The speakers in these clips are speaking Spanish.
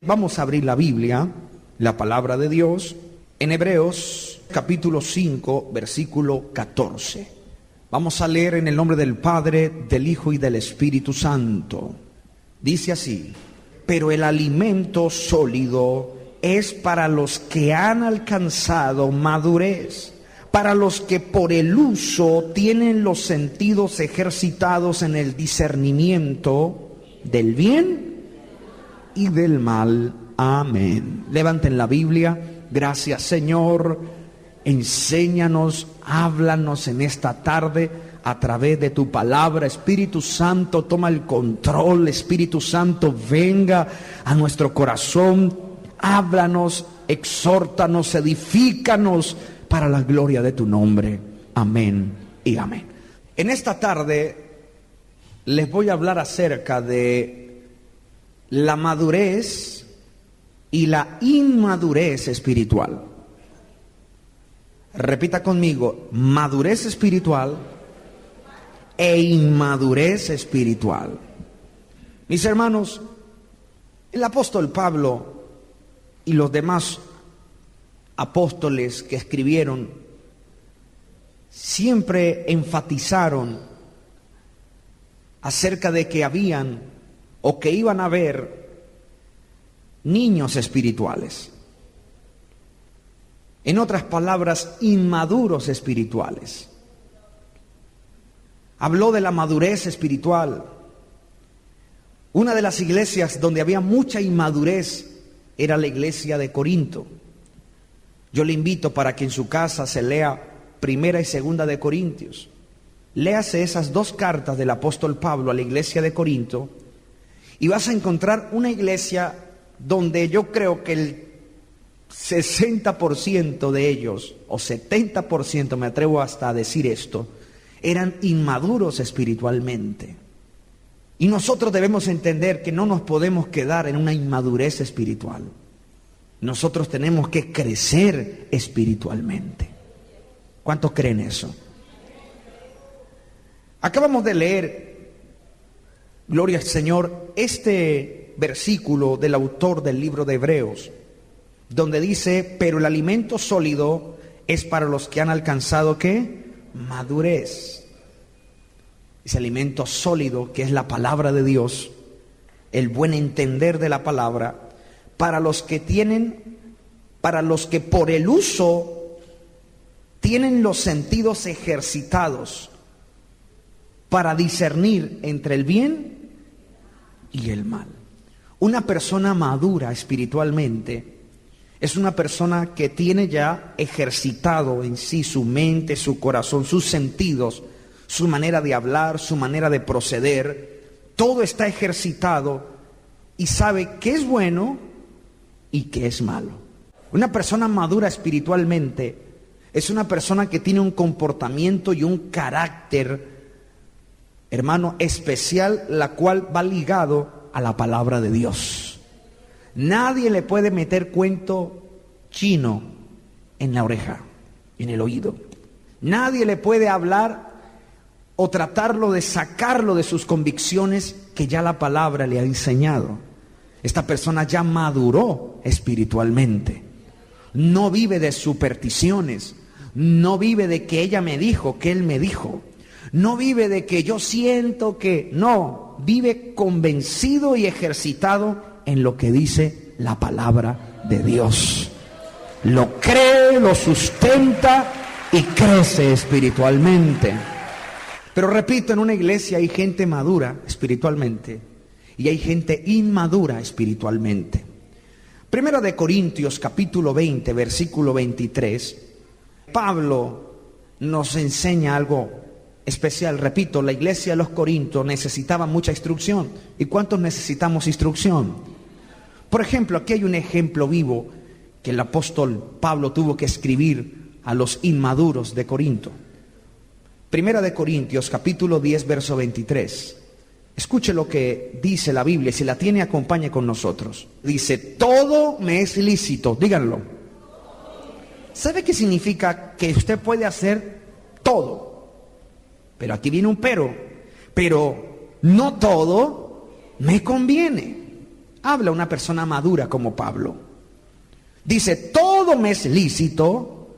Vamos a abrir la Biblia, la palabra de Dios, en Hebreos capítulo 5, versículo 14. Vamos a leer en el nombre del Padre, del Hijo y del Espíritu Santo. Dice así: pero el alimento sólido es para los que han alcanzado madurez, para los que por el uso tienen los sentidos ejercitados en el discernimiento del bien y del mal. Amén. Levanten la Biblia. Gracias, Señor. Enséñanos, háblanos en esta tarde a través de tu palabra. Espíritu Santo, toma el control. Espíritu Santo, venga a nuestro corazón. Háblanos, exhórtanos, edifícanos para la gloria de tu nombre. Amén y amén. En esta tarde les voy a hablar acerca de la madurez y la inmadurez espiritual. Repita conmigo: madurez espiritual e inmadurez espiritual. Mis hermanos, el apóstol Pablo y los demás apóstoles que escribieron siempre enfatizaron acerca de que habían o que iban a haber niños espirituales. En otras palabras, inmaduros espirituales. Habló de la madurez espiritual. Una de las iglesias donde había mucha inmadurez era la iglesia de Corinto. Yo le invito para que en su casa se lea Primera y Segunda de Corintios. Léase esas dos cartas del apóstol Pablo a la iglesia de Corinto y vas a encontrar una iglesia donde yo creo que el 60% de ellos, o 70%, me atrevo hasta a decir esto, eran inmaduros espiritualmente. Y nosotros debemos entender que no nos podemos quedar en una inmadurez espiritual. Nosotros tenemos que crecer espiritualmente. ¿Cuántos creen eso? Acabamos de leer, gloria al Señor, este versículo del autor del libro de Hebreos, donde dice: pero el alimento sólido es para los que han alcanzado, ¿qué? Madurez. Ese alimento sólido, que es la palabra de Dios, el buen entender de la palabra, para los que por el uso tienen los sentidos ejercitados para discernir entre el bien y el mal. Una persona madura espiritualmente es una persona que tiene ya ejercitado en sí su mente, su corazón, sus sentidos, su manera de hablar, su manera de proceder. Todo está ejercitado y sabe qué es bueno y qué es malo. Una persona madura espiritualmente es una persona que tiene un comportamiento y un carácter, hermano, especial, la cual va ligado a la palabra de Dios. Nadie le puede meter cuento chino en la oreja, en el oído. Nadie le puede hablar o tratarlo de sacarlo de sus convicciones que ya la palabra le ha enseñado. Esta persona ya maduró espiritualmente. No vive de supersticiones. No vive de que ella me dijo, que él me dijo. No vive de que yo siento que... No, vive convencido y ejercitado en lo que dice la palabra de Dios. Lo cree, lo sustenta y crece espiritualmente. Pero repito, en una iglesia hay gente madura espiritualmente y hay gente inmadura espiritualmente. Primera de Corintios capítulo 20, versículo 23, Pablo nos enseña algo especial. Repito, la iglesia de los Corintios necesitaba mucha instrucción. ¿Y cuántos necesitamos instrucción? Por ejemplo, aquí hay un ejemplo vivo que el apóstol Pablo tuvo que escribir a los inmaduros de Corinto. Primera de Corintios capítulo 10, verso 23. Escuche lo que dice la Biblia. Si la tiene, acompañe con nosotros. Dice: todo me es lícito. Díganlo. ¿Sabe qué significa? Que usted puede hacer todo. Pero aquí viene un pero. Pero no todo me conviene. Habla una persona madura como Pablo. Dice, todo me es lícito,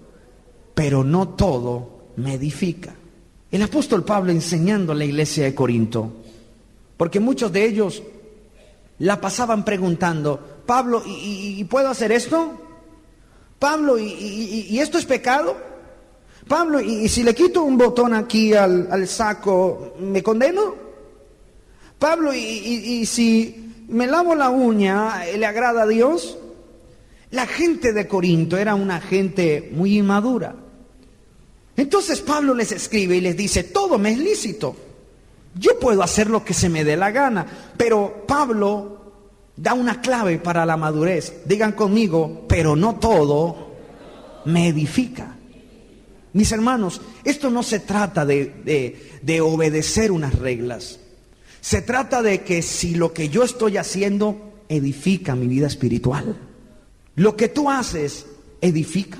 pero no todo me edifica. El apóstol Pablo enseñando a la iglesia de Corinto, porque muchos de ellos la pasaban preguntando, Pablo, ¿y puedo hacer esto? Pablo, ¿y esto es pecado? Pablo, ¿y si le quito un botón aquí al saco, me condeno? Pablo, ¿y si me lavo la uña, le agrada a Dios? La gente de Corinto era una gente muy inmadura. Entonces Pablo les escribe y les dice, todo me es lícito. Yo puedo hacer lo que se me dé la gana. Pero Pablo da una clave para la madurez. Digan conmigo, pero no todo me edifica. Mis hermanos, esto no se trata de obedecer unas reglas. Se trata de que si lo que yo estoy haciendo edifica mi vida espiritual. Lo que tú haces edifica.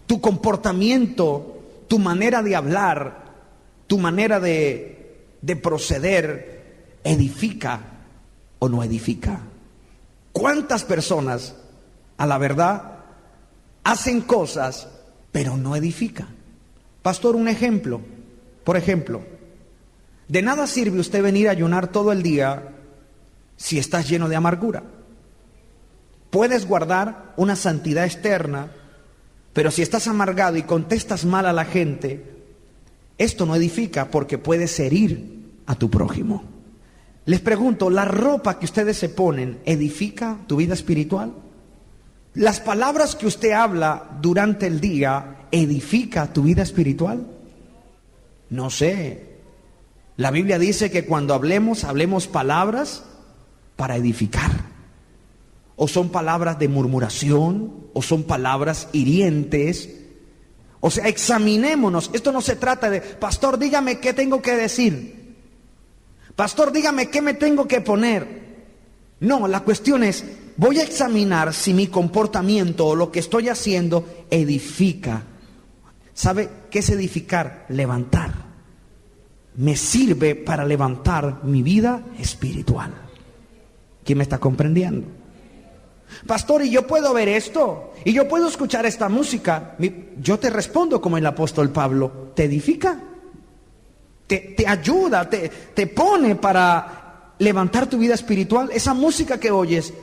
Tu comportamiento, tu manera de hablar, tu manera de proceder, edifica o no edifica. ¿Cuántas personas, a la verdad, hacen cosas, pero no edifican? Pastor, un ejemplo. Por ejemplo, de nada sirve usted venir a ayunar todo el día si estás lleno de amargura. Puedes guardar una santidad externa, pero si estás amargado y contestas mal a la gente, esto no edifica porque puedes herir a tu prójimo. Les pregunto, ¿la ropa que ustedes se ponen edifica tu vida espiritual? ¿Las palabras que usted habla durante el día edifica tu vida espiritual? No sé. La Biblia dice que cuando hablemos palabras para edificar. O son palabras de murmuración, o son palabras hirientes. O sea, examinémonos. Esto no se trata de, pastor, dígame qué tengo que decir. Pastor, dígame qué me tengo que poner. No, la cuestión es, voy a examinar si mi comportamiento o lo que estoy haciendo edifica. ¿Sabe qué es edificar? Levantar. Me sirve para levantar mi vida espiritual. ¿Quién me está comprendiendo? Pastor, ¿y yo puedo ver esto? ¿Y yo puedo escuchar esta música? Yo te respondo como el apóstol Pablo. ¿Te edifica? ¿Te ayuda? ¿Te pone para levantar tu vida espiritual? ¿Esa música que oyes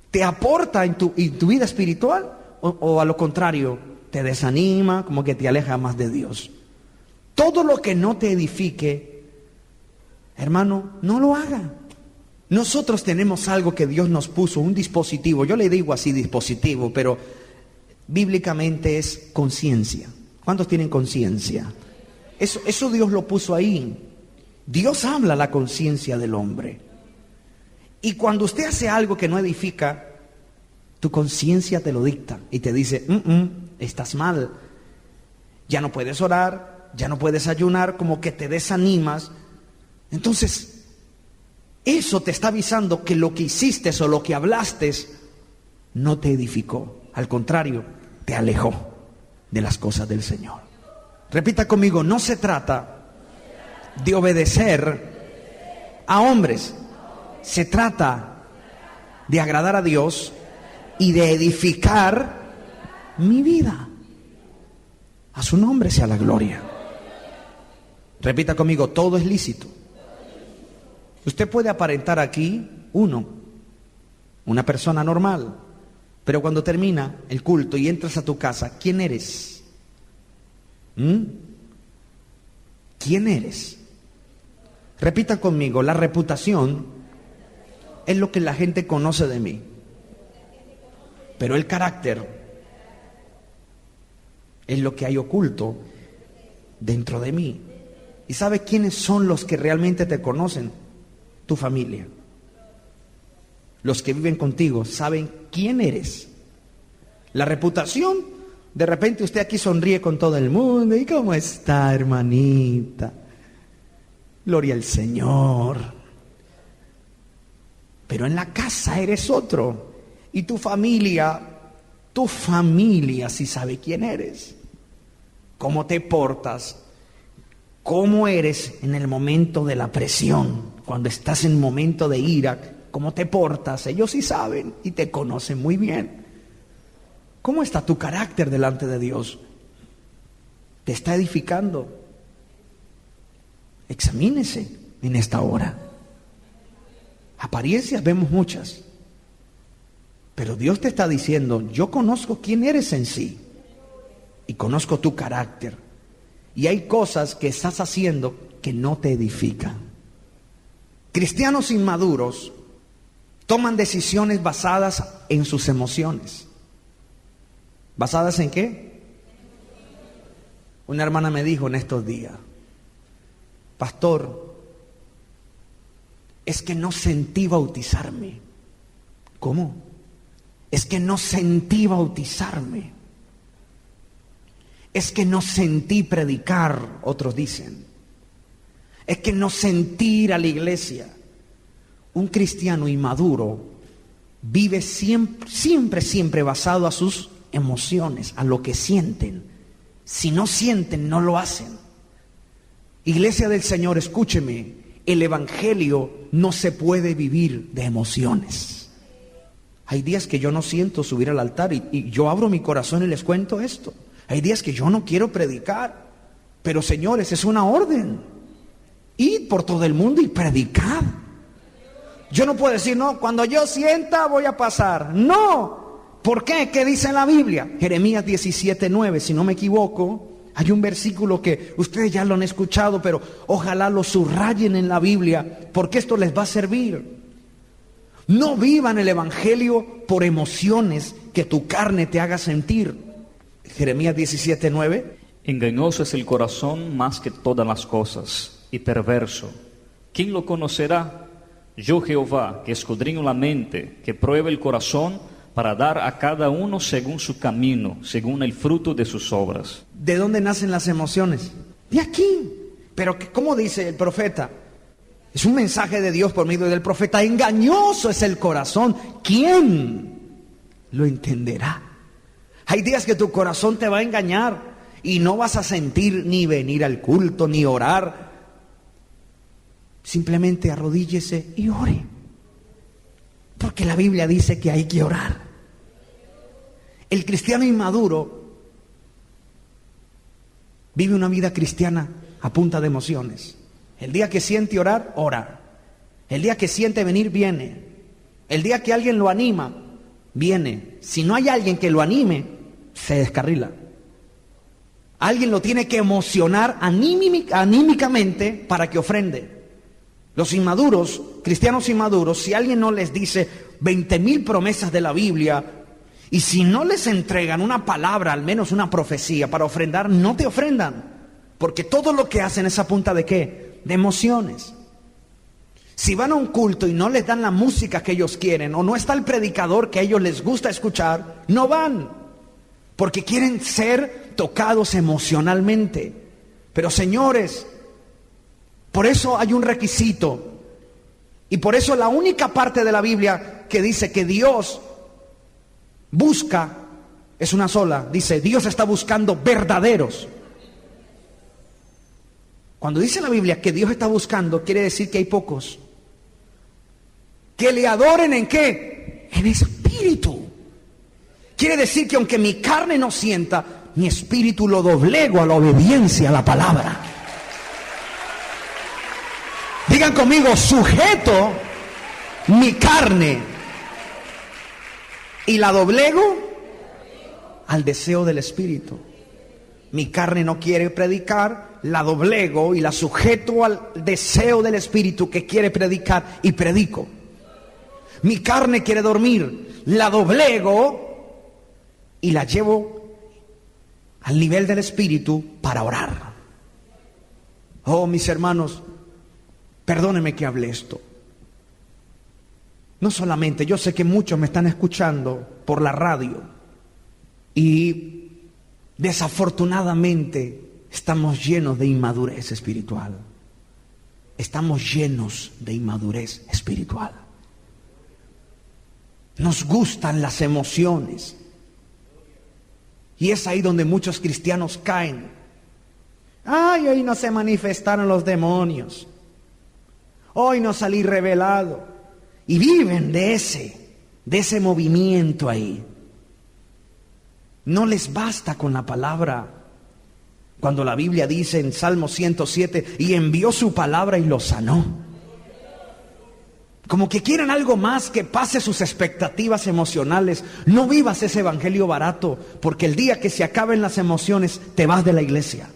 te aporta en tu vida espiritual? ¿O a lo contrario, te desanima, como que te aleja más de Dios? Todo lo que no te edifique, hermano, no lo haga. Nosotros tenemos algo que Dios nos puso, un dispositivo. Yo le digo así dispositivo, pero bíblicamente es conciencia. ¿Cuántos tienen conciencia? Eso Dios lo puso ahí. Dios habla a la conciencia del hombre. Y cuando usted hace algo que no edifica, tu conciencia te lo dicta y te dice, estás mal. Ya no puedes orar, ya no puedes ayunar, como que te desanimas. Entonces, eso te está avisando que lo que hiciste o lo que hablaste no te edificó. Al contrario, te alejó de las cosas del Señor. Repita conmigo, no se trata de obedecer a hombres. Se trata de agradar a Dios y de edificar mi vida. A su nombre sea la gloria. Repita conmigo, todo es lícito. Usted puede aparentar aquí una persona normal, pero cuando termina el culto y entras a tu casa, ¿quién eres? ¿Quién eres? Repita conmigo, la reputación es lo que la gente conoce de mí, pero el carácter es lo que hay oculto dentro de mí. ¿Y sabe quiénes son los que realmente te conocen? Tu familia. Los que viven contigo saben quién eres. La reputación, de repente usted aquí sonríe con todo el mundo. ¿Y cómo está, hermanita? Gloria al Señor. Pero en la casa eres otro. Y tu familia sí sabe quién eres. Cómo te portas. Cómo eres en el momento de la presión. Cuando estás en momento de ira, cómo te portas. Ellos sí saben y te conocen muy bien. ¿Cómo está tu carácter delante de Dios? ¿Te está edificando? Examínese en esta hora. Apariencias vemos muchas, pero Dios te está diciendo, yo conozco quién eres en sí y conozco tu carácter. Y hay cosas que estás haciendo que no te edifican. Cristianos inmaduros toman decisiones basadas en sus emociones. ¿Basadas en qué? Una hermana me dijo en estos días, pastor, es que no sentí bautizarme. ¿Cómo? Es que no sentí bautizarme. Es que no sentí predicar, otros dicen. Es que no sentí ir a la iglesia. Un cristiano inmaduro vive siempre basado a sus emociones, a lo que sienten. Si no sienten, no lo hacen. Iglesia del Señor, escúcheme, el evangelio no se puede vivir de emociones. Hay días que yo no siento subir al altar y yo abro mi corazón y les cuento esto. Hay días que yo no quiero predicar, pero señores, es una orden. Id por todo el mundo y predicad. Yo no puedo decir, no, cuando yo sienta voy a pasar. No. ¿Por qué? ¿Qué dice en la Biblia? Jeremías 17:9, si no me equivoco. Hay un versículo que ustedes ya lo han escuchado, pero ojalá lo subrayen en la Biblia, porque esto les va a servir. No vivan el evangelio por emociones que tu carne te haga sentir. Jeremías 17:9. Engañoso es el corazón más que todas las cosas, y perverso. ¿Quién lo conocerá? Yo, Jehová, que escudriño la mente, que pruebe el corazón, para dar a cada uno según su camino, según el fruto de sus obras. ¿De dónde nacen las emociones? De aquí. Pero ¿cómo dice el profeta? Es un mensaje de Dios por medio del profeta. Engañoso es el corazón. ¿Quién lo entenderá? Hay días que tu corazón te va a engañar y no vas a sentir ni venir al culto, ni orar. Simplemente arrodíllese y ore. Porque la Biblia dice que hay que orar. El cristiano inmaduro vive una vida cristiana a punta de emociones. El día que siente orar, ora. El día que siente venir, viene. El día que alguien lo anima, viene. Si no hay alguien que lo anime, se descarrila. Alguien lo tiene que emocionar anímicamente para que ofrende. Los inmaduros, cristianos inmaduros, si alguien no les dice 20,000 promesas de la Biblia, y si no les entregan una palabra, al menos una profecía para ofrendar, no te ofrendan. Porque todo lo que hacen es a punta de ¿qué? De emociones. Si van a un culto y no les dan la música que ellos quieren, o no está el predicador que a ellos les gusta escuchar, no van. Porque quieren ser tocados emocionalmente. Pero señores, por eso hay un requisito. Y por eso la única parte de la Biblia que dice que Dios busca es una sola. Dice, Dios está buscando verdaderos. Cuando dice la Biblia que Dios está buscando, quiere decir que hay pocos. Que le adoren ¿en qué? En espíritu. Quiere decir que aunque mi carne no sienta, mi espíritu lo doblego a la obediencia a la palabra. Digan conmigo, sujeto mi carne y la doblego al deseo del espíritu. Mi carne no quiere predicar, la doblego y la sujeto al deseo del espíritu que quiere predicar y predico. Mi carne quiere dormir, la doblego y la llevo al nivel del espíritu para orar. Oh, mis hermanos, perdónenme que hable esto. No solamente, yo sé que muchos me están escuchando por la radio y desafortunadamente estamos llenos de inmadurez espiritual. Estamos llenos de inmadurez espiritual. Nos gustan las emociones. Y es ahí donde muchos cristianos caen. Ay, hoy no se manifestaron los demonios. Hoy no salí revelado. y viven de ese movimiento ahí. No les basta con la palabra. Cuando la Biblia dice en Salmo 107, y envió su palabra y los sanó. Como que quieren algo más que pase sus expectativas emocionales. No vivas ese evangelio barato, porque el día que se acaben las emociones, te vas de la iglesia.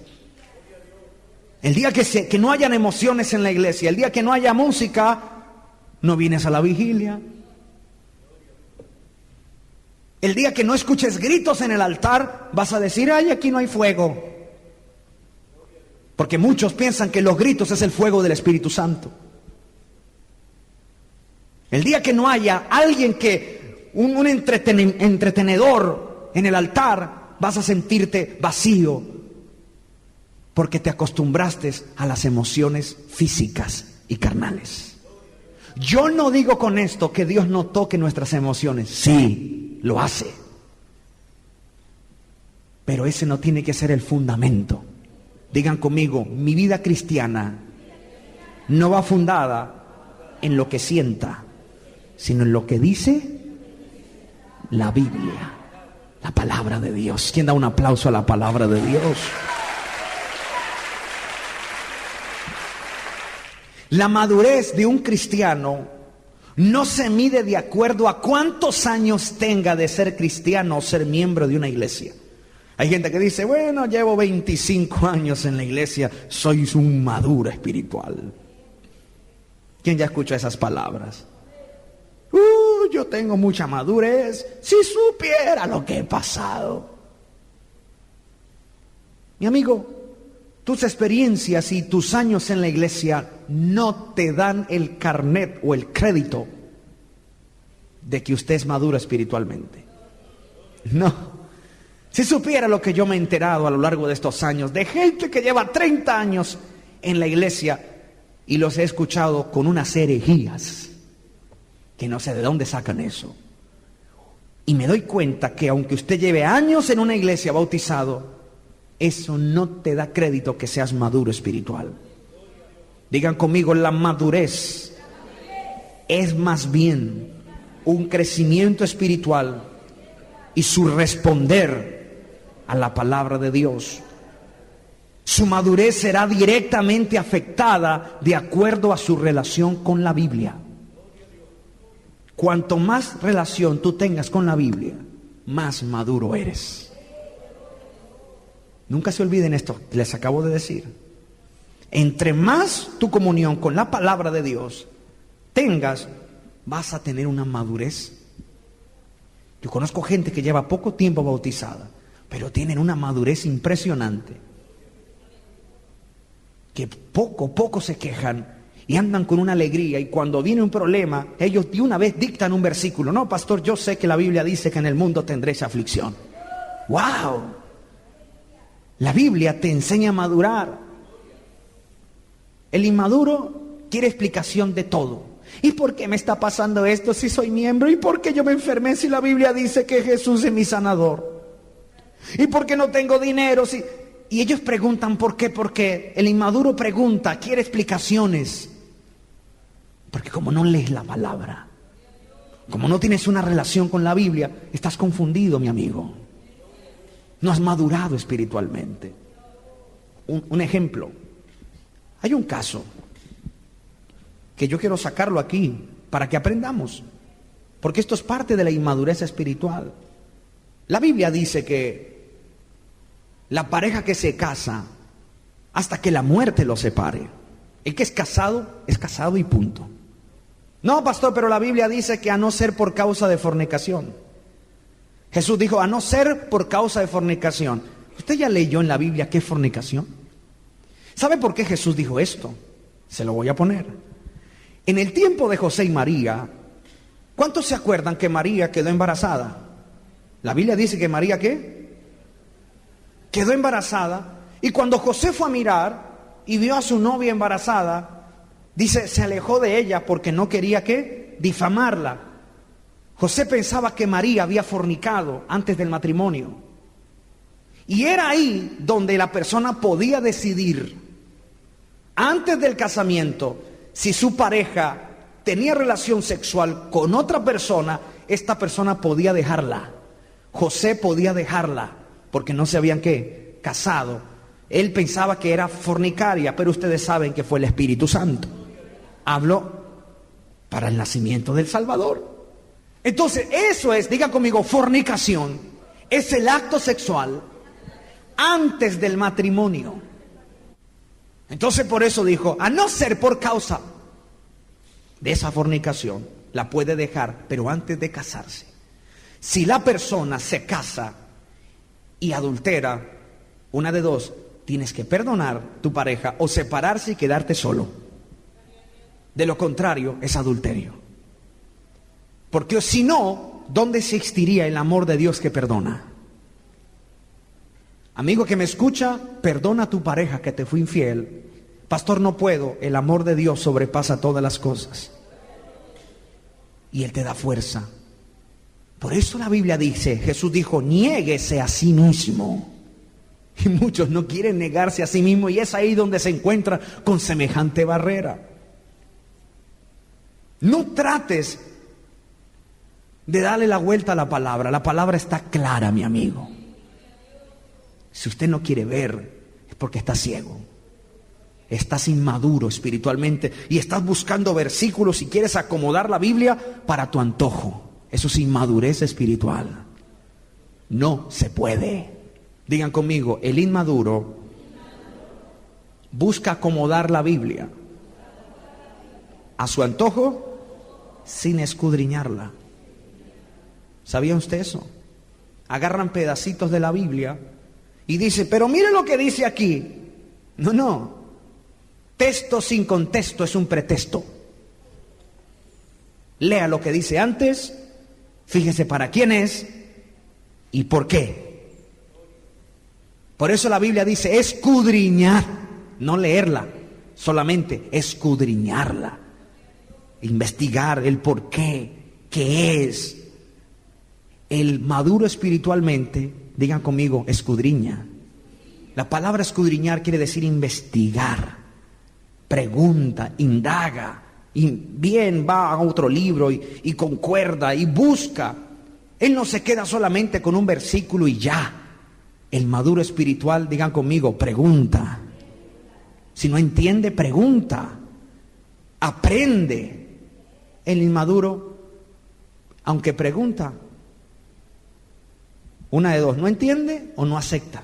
El día que no hayan emociones en la iglesia, el día que no haya música, no vienes a la vigilia. El día que no escuches gritos en el altar, vas a decir, ay, aquí no hay fuego. Porque muchos piensan que los gritos es el fuego del Espíritu Santo. El día que no haya alguien un entretenedor en el altar, vas a sentirte vacío, porque te acostumbraste a las emociones físicas y carnales. Yo no digo con esto que Dios no toque nuestras emociones. Sí, lo hace. Pero ese no tiene que ser el fundamento. Digan conmigo, mi vida cristiana no va fundada en lo que sienta, sino en lo que dice la Biblia, la palabra de Dios. ¿Quién da un aplauso a la palabra de Dios? La madurez de un cristiano no se mide de acuerdo a cuántos años tenga de ser cristiano o ser miembro de una iglesia. Hay gente que dice, bueno, llevo 25 años en la iglesia, soy un maduro espiritual. ¿Quién ya escuchó esas palabras? Yo tengo mucha madurez, si supiera lo que he pasado. Mi amigo, tus experiencias y tus años en la iglesia no te dan el carnet o el crédito de que usted es maduro espiritualmente. No. Si supiera lo que yo me he enterado a lo largo de estos años, de gente que lleva 30 años en la iglesia y los he escuchado con unas herejías, que no sé de dónde sacan eso. Y me doy cuenta que aunque usted lleve años en una iglesia bautizado, eso no te da crédito que seas maduro espiritual. Digan conmigo, la madurez es más bien un crecimiento espiritual y su responder a la palabra de Dios. Su madurez será directamente afectada de acuerdo a su relación con la Biblia. Cuanto más relación tú tengas con la Biblia, más maduro eres. Nunca se olviden esto que les acabo de decir. Entre más tu comunión con la palabra de Dios tengas, vas a tener una madurez. Yo conozco gente que lleva poco tiempo bautizada, pero tienen una madurez impresionante, que poco se quejan y andan con una alegría, y cuando viene un problema, ellos de una vez dictan un versículo. No, pastor, yo sé que la Biblia dice que en el mundo tendréis aflicción. ¡Wow! La Biblia te enseña a madurar. El inmaduro quiere explicación de todo. ¿Y por qué me está pasando esto si soy miembro? ¿Y por qué yo me enfermé si la Biblia dice que Jesús es mi sanador? ¿Y por qué no tengo dinero? Y ellos preguntan ¿por qué? Porque el inmaduro pregunta, quiere explicaciones. Porque como no lees la palabra, como no tienes una relación con la Biblia, estás confundido, mi amigo. No has madurado espiritualmente. Un ejemplo. Hay un caso que yo quiero sacarlo aquí para que aprendamos, porque esto es parte de la inmadurez espiritual. La Biblia dice que la pareja que se casa hasta que la muerte los separe. El que es casado y punto. No, pastor, pero la Biblia dice que a no ser por causa de fornicación. Jesús dijo, a no ser por causa de fornicación. ¿Usted ya leyó en la Biblia qué es fornicación? ¿Sabe por qué Jesús dijo esto? Se lo voy a poner. En el tiempo de José y María, ¿cuántos se acuerdan que María quedó embarazada? La Biblia dice que María, ¿qué? Quedó embarazada. Y cuando José fue a mirar y vio a su novia embarazada, dice, se alejó de ella porque no quería, ¿qué? Difamarla. José pensaba que María había fornicado antes del matrimonio. Y era ahí donde la persona podía decidir, antes del casamiento, si su pareja tenía relación sexual con otra persona, esta persona podía dejarla. José podía dejarla porque no se habían casado. Él pensaba que era fornicaria, pero ustedes saben que fue el Espíritu Santo. Habló para el nacimiento del Salvador. Entonces, eso es, diga conmigo, fornicación. Es el acto sexual antes del matrimonio. Entonces, por eso dijo, a no ser por causa de esa fornicación, la puede dejar, pero antes de casarse. Si la persona se casa y adultera, una de dos, tienes que perdonar tu pareja o separarse y quedarte solo. De lo contrario, es adulterio. Porque si no, ¿dónde existiría el amor de Dios que perdona? Amigo que me escucha, perdona a tu pareja que te fue infiel. Pastor, no puedo. El amor de Dios sobrepasa todas las cosas. Y Él te da fuerza. Por eso la Biblia dice, Jesús dijo, niéguese a sí mismo. Y muchos no quieren negarse a sí mismo, y es ahí donde se encuentra con semejante barrera. No trates de darle la vuelta a la palabra. La palabra está clara, mi amigo. Si usted no quiere ver, es porque está ciego. Estás inmaduro espiritualmente y estás buscando versículos y quieres acomodar la Biblia para tu antojo. Eso es inmadurez espiritual. No se puede. Digan conmigo, el inmaduro busca acomodar la Biblia a su antojo sin escudriñarla. ¿Sabía usted eso? Agarran pedacitos de la Biblia y dice, pero mire lo que dice aquí. No. Texto sin contexto es un pretexto. Lea lo que dice antes, fíjese para quién es y por qué. Por eso la Biblia dice escudriñar, no leerla, solamente escudriñarla. Investigar el por qué, qué es. El maduro espiritualmente, digan conmigo, escudriña. La palabra escudriñar quiere decir investigar. Pregunta, indaga, y bien va a otro libro y concuerda y busca. Él no se queda solamente con un versículo y ya. El maduro espiritual, digan conmigo, pregunta. Si no entiende, pregunta. Aprende. El inmaduro, aunque pregunta, una de dos, no entiende o no acepta.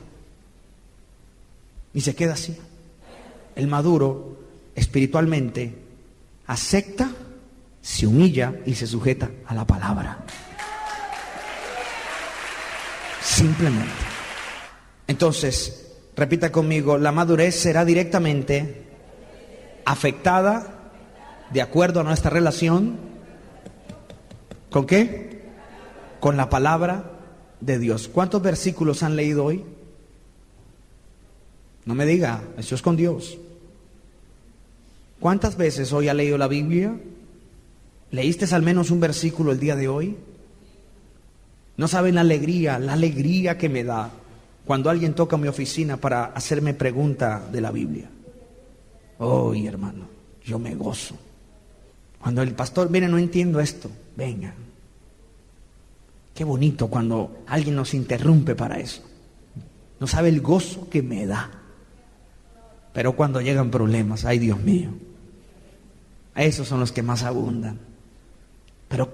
Y se queda así. El maduro espiritualmente acepta, se humilla y se sujeta a la palabra. Simplemente. Entonces, repita conmigo, la madurez será directamente afectada de acuerdo a nuestra relación. ¿Con qué? Con la palabra de Dios. ¿Cuántos versículos han leído hoy? No me diga, eso es con Dios. ¿Cuántas veces hoy ha leído la Biblia? ¿Leíste al menos un versículo el día de hoy? No saben la alegría que me da cuando alguien toca mi oficina para hacerme pregunta de la Biblia. Hoy, hermano, yo me gozo. Cuando el pastor, mire, no entiendo esto, venga. Qué bonito cuando alguien nos interrumpe para eso. No sabe el gozo que me da. Pero cuando llegan problemas, ay Dios mío, esos son los que más abundan. Pero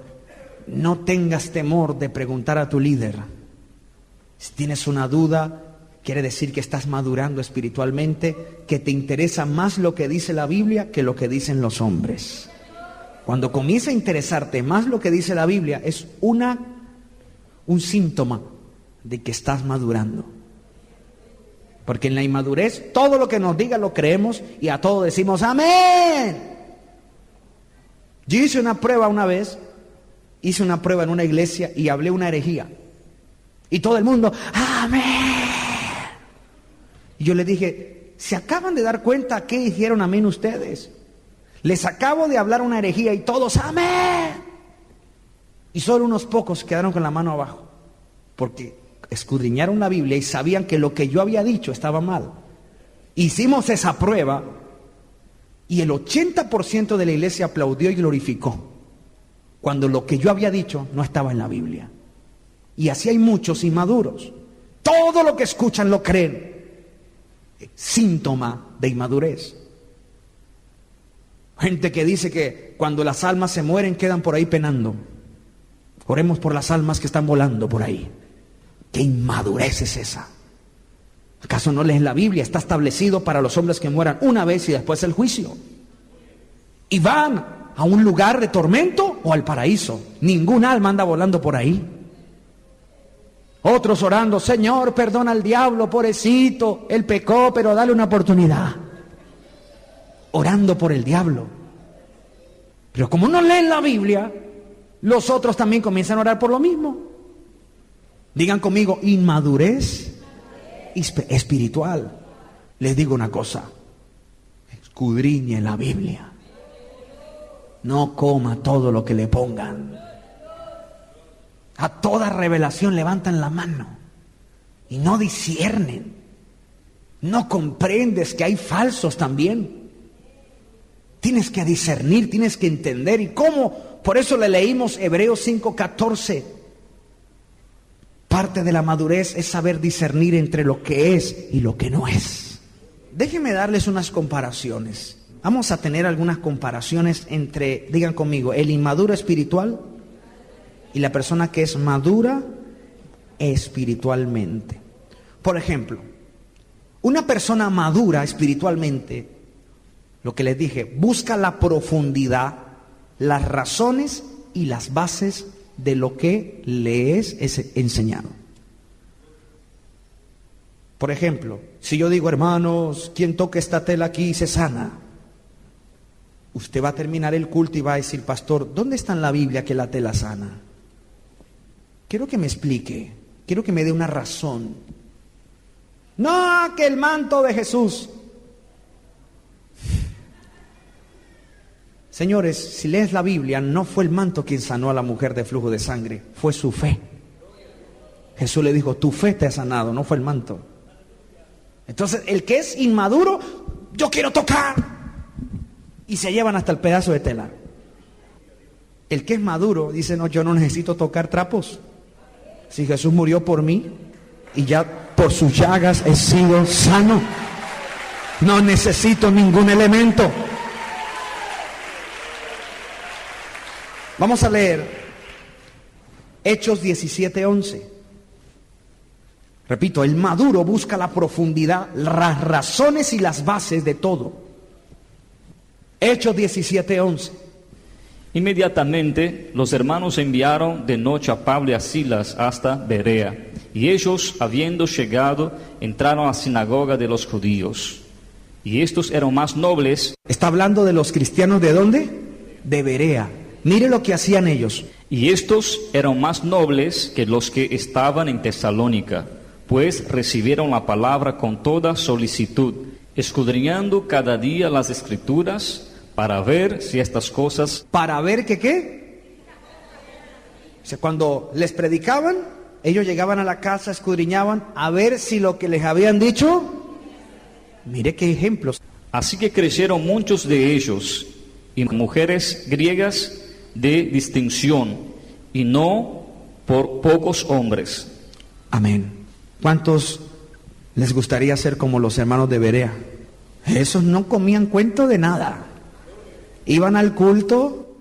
no tengas temor de preguntar a tu líder. Si tienes una duda, quiere decir que estás madurando espiritualmente, que te interesa más lo que dice la Biblia que lo que dicen los hombres. Cuando comienza a interesarte más lo que dice la Biblia, es un síntoma de que estás madurando. Porque en la inmadurez, todo lo que nos diga lo creemos y a todo decimos amén. Yo hice una prueba una vez, en una iglesia y hablé una herejía. Y todo el mundo, amén. Y yo le dije, ¿se acaban de dar cuenta qué dijeron amén ustedes? Les acabo de hablar una herejía y todos, amén. Y solo unos pocos quedaron con la mano abajo. Porque escudriñaron la Biblia y sabían que lo que yo había dicho estaba mal. Hicimos esa prueba Y el 80% de la iglesia aplaudió y glorificó, cuando lo que yo había dicho no estaba en la Biblia. Y así hay muchos inmaduros. Todo lo que escuchan lo creen. Síntoma de inmadurez. Gente que dice que cuando las almas se mueren quedan por ahí penando. Oremos por las almas que están volando por ahí. ¿Qué inmadurez es esa? ¿Acaso no lees la Biblia? Está establecido para los hombres que mueran una vez y después el juicio. Y van a un lugar de tormento o al paraíso. Ningún alma anda volando por ahí. Otros orando, Señor, perdona al diablo, pobrecito, él pecó, pero dale una oportunidad. Orando por el diablo. Pero como no leen la Biblia, los otros también comienzan a orar por lo mismo. Digan conmigo, inmadurez espiritual. Les digo una cosa, escudriñe la Biblia. No coma todo lo que le pongan. A toda revelación levantan la mano y no disciernen. No comprendes que hay falsos también. Tienes que discernir, tienes que entender. ¿Y cómo? Por eso le leímos Hebreos 5:14. Parte de la madurez es saber discernir entre lo que es y lo que no es. Déjenme darles unas comparaciones. Vamos a tener algunas comparaciones entre, digan conmigo, el inmaduro espiritual y la persona que es madura espiritualmente. Por ejemplo, una persona madura espiritualmente, lo que les dije, busca la profundidad, las razones y las bases de lo que le es enseñado. Por ejemplo, si yo digo, hermanos, quien toque esta tela aquí se sana, usted va a terminar el culto y va a decir, pastor, ¿dónde está en la Biblia que la tela sana? Quiero que me explique, quiero que me dé una razón. No, que el manto de Jesús. Señores, si lees la Biblia, no fue el manto quien sanó a la mujer de flujo de sangre, fue su fe. Jesús le dijo, tu fe te ha sanado, no fue el manto. Entonces, el que es inmaduro, yo quiero tocar. Y se llevan hasta el pedazo de tela. El que es maduro dice, no, yo no necesito tocar trapos. Si Jesús murió por mí y ya por sus llagas he sido sano, no necesito ningún elemento. Vamos a leer Hechos 17:11. Repito, el maduro busca la profundidad, las razones y las bases de todo. Hechos 17:11. Inmediatamente los hermanos enviaron de noche a Pablo y a Silas hasta Berea, y ellos, habiendo llegado, entraron a la sinagoga de los judíos. Y estos eran más nobles. Está hablando de los cristianos, ¿de dónde? De Berea. Mire lo que hacían ellos. Y estos eran más nobles que los que estaban en Tesalónica, pues recibieron la palabra con toda solicitud, escudriñando cada día las Escrituras, para ver si estas cosas... ¿Para ver que qué? O sea, cuando les predicaban, ellos llegaban a la casa, escudriñaban, a ver si lo que les habían dicho... Mire qué ejemplos. Así que creyeron muchos de ellos, y mujeres griegas de distinción, y no por pocos hombres. Amén. ¿Cuántos les gustaría ser como los hermanos de Berea? Esos no comían cuento de nada. Iban al culto,